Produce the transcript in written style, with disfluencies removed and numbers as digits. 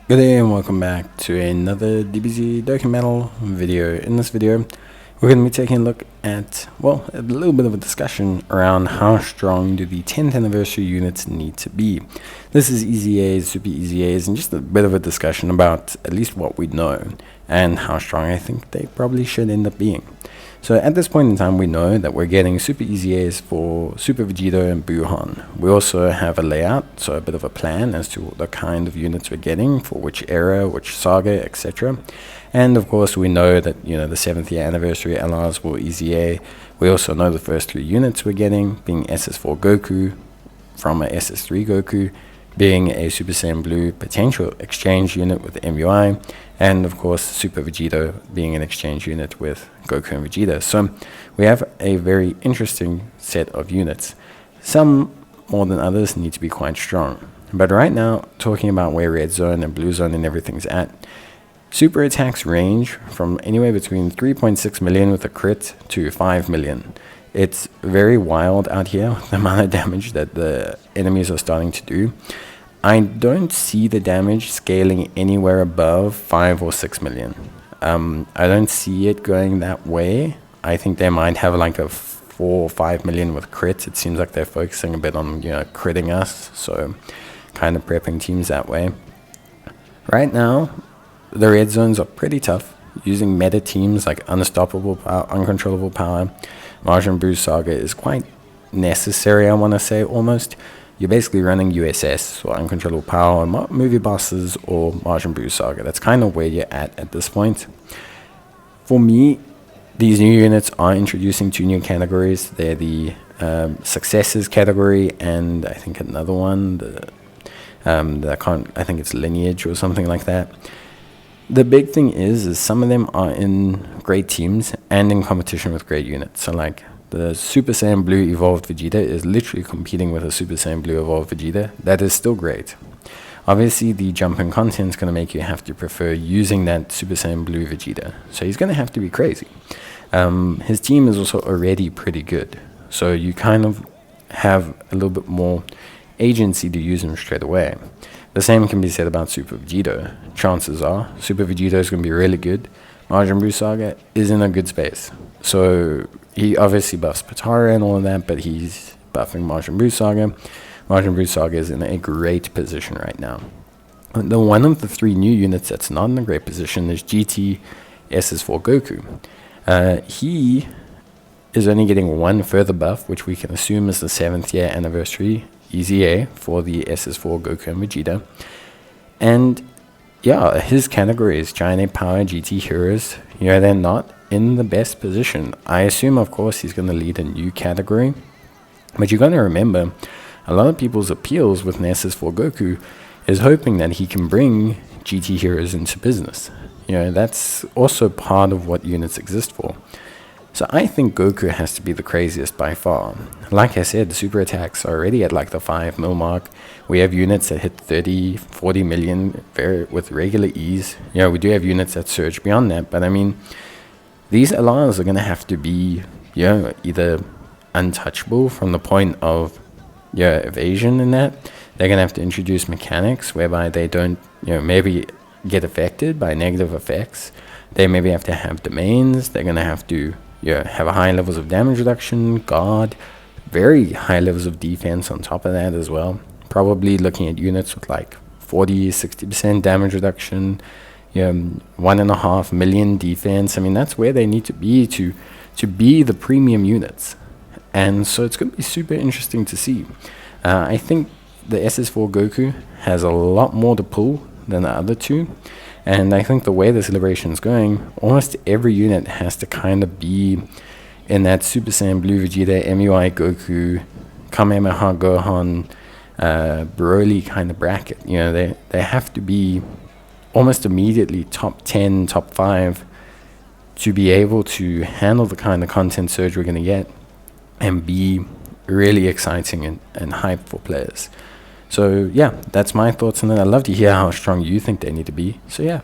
Good day and welcome back to another DBZ Dokkan Battle video. In this video, we're going to be taking a look at, well, a little bit of a discussion around how strong do the 10th anniversary units need to be. This is EZAs, Super EZAs, and just a bit of a discussion about at least what we know and how strong I think they probably should end up being. So at this point in time, we know that we're getting Super EZAs for Super Vegito and Buuhan. We also have a layout, so a bit of a plan as to the kind of units we're getting for which era, which saga, etc. And of course, we know that, the 7th year anniversary LRs for EZA. We also know the first 3 units we're getting, being SS4 Goku from a SS3 Goku, being a Super Saiyan Blue potential exchange unit with MUI, and of course Super Vegito being an exchange unit with Goku and Vegeta. So we have a very interesting set of units. Some more than others need to be quite strong. But right now, talking about where Red Zone and Blue Zone and everything's at, super attacks range from anywhere between 3.6 million with a crit to 5 million. It's very wild out here, the amount of damage that the enemies are starting to do. I don't see the damage scaling anywhere above 5 or 6 million. I don't see it going that way. I think they might have like a 4 or 5 million with crits. It seems like they're focusing a bit on, critting us, so kind of prepping teams that way. Right now, the red zones are pretty tough, using meta teams like Unstoppable Power, Uncontrollable Power. Majin Buu Saga is quite necessary, I want to say, almost. You're basically running USS, or Uncontrollable Power, movie bosses, or Majin Buu Saga. That's kind of where you're at this point. For me, these new units are introducing 2 new categories. They're the Successes category, and I think another one, I think it's Lineage or something like that. The big thing is some of them are in great teams and in competition with great units. So like the Super Saiyan Blue Evolved Vegeta is literally competing with a Super Saiyan Blue Evolved Vegeta. That is still great. Obviously, the jump in content is going to make you have to prefer using that Super Saiyan Blue Vegeta. So he's going to have to be crazy. His team is also already pretty good. So you kind of have a little bit more agency to use him straight away. The same can be said about Super Vegito. Chances are Super Vegito is going to be really good. Majin Buu Saga is in a good space. So he obviously buffs Potara and all of that, but he's buffing Majin Buu Saga. Majin Buu Saga is in a great position right now. The one of the 3 new units that's not in a great position is GT SS4 Goku. He is only getting 1 further buff, which we can assume is the 7th year anniversary EZA for the SS4 Goku and Vegeta. And yeah, his category is Giant Ape Power GT Heroes. They're not in the best position. I assume, of course, he's going to lead a new category. But you're going to remember, a lot of people's appeals with SS4 Goku is hoping that he can bring GT Heroes into business. That's also part of what units exist for. So I think Goku has to be the craziest by far. Like I said, the super attacks are already at like the 5 mil mark. We have units that hit 30, 40 million with regular ease. We do have units that surge beyond that, but I mean, these LRs are going to have to be, either untouchable from the point of evasion in that. They're going to have to introduce mechanics whereby they don't, maybe get affected by negative effects. They maybe have to have domains. They're going to have to have high levels of damage reduction, guard, very high levels of defense on top of that as well. Probably looking at units with like 40, 60% damage reduction, 1.5 million defense. I mean, that's where they need to be the premium units. And so it's going to be super interesting to see. I think the SS4 Goku has a lot more to pull than the other 2. And I think the way the celebration is going, almost every unit has to kind of be in that Super Saiyan Blue Vegeta, MUI Goku, Kamehameha Gohan, Broly kind of bracket. They have to be almost immediately top 10, top 5 to be able to handle the kind of content surge we're going to get and be really exciting and hype for players. So yeah, that's my thoughts on it. I'd love to hear how strong you think they need to be. So yeah.